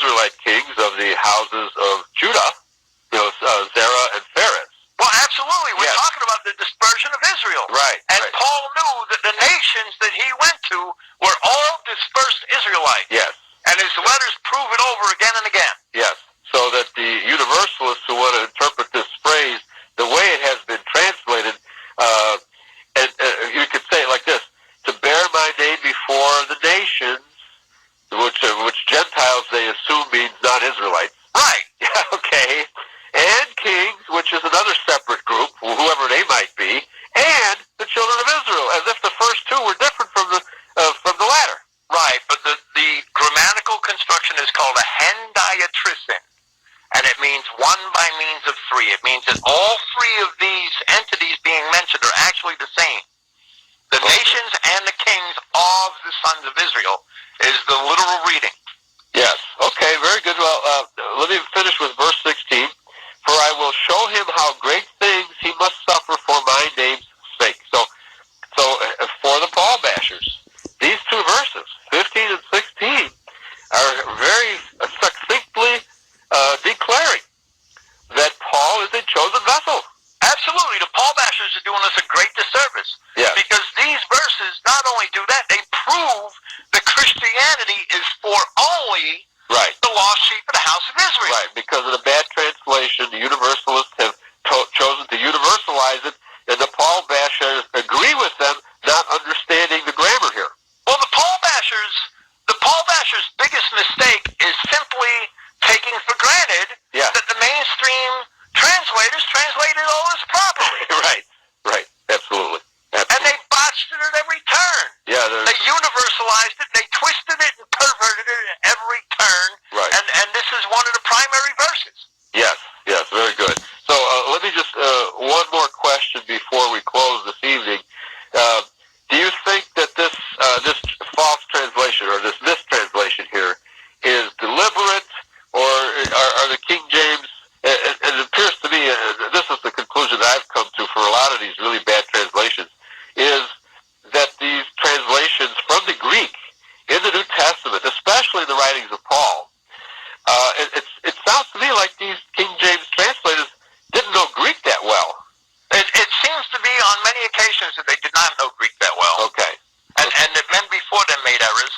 Israelite kings of the houses of Judah, Zerah and Phares. Well, absolutely. We're talking about the dispersion of Israel. Right. And Paul knew that the nations that he went to were all dispersed Israelites. Yes. And his letters prove it over again and again. Yes. So that the universalists who want to interpret this phrase the way it has been translated, and you could say it like this: to bear my name before the nations, which Gentiles they assume means non-Israelites. Right. Okay. And kings, which is another separate group, whoever they might be, and the children of Israel, as if the first two were different from the latter. Right, but the grammatical construction is called a hendiatrisin, and it means one by means of three. It means that all three of these entities being mentioned are actually the same. The nations and the kings of the sons of Israel is the literal reading. Yes. Okay, very good. Well, let me finish with verse 16. For I will show him how great things he must suffer for my name's sake. So for the Paul bashers, these two verses, 15 and 16, are very succinctly declaring that Paul is a chosen vessel. Absolutely. The Paul bashers are doing us a great disservice. Yes. Because these verses not only do that, they prove that Christianity is for only the lost sheep of the house of Israel. Right, because of the bad translation, the universalists have chosen to universalize it, and the Paul bashers agree with them, not understanding the grammar here. Well, the Paul bashers' biggest mistake is simply taking for granted that the mainstream translators translated all this properly. Right, absolutely. And they botched it at every turn. Yeah, they universalized it, they twisted it and perverted it at every turn. Right. And this is one of the primary verses. Yes, very good. So let me just, one more question before we close this evening. Do you think that this false translation, or this translation here, is deliberate, or are the King James, and it appears to me, this is the conclusion that I've come to for a lot of these really bad translations, is that these translations from the Greek in the New Testament, especially the writings of Paul, it sounds to me like these King James translators didn't know Greek that well. It seems to be on many occasions that they did not know Greek that well. Okay. And that men before them made errors.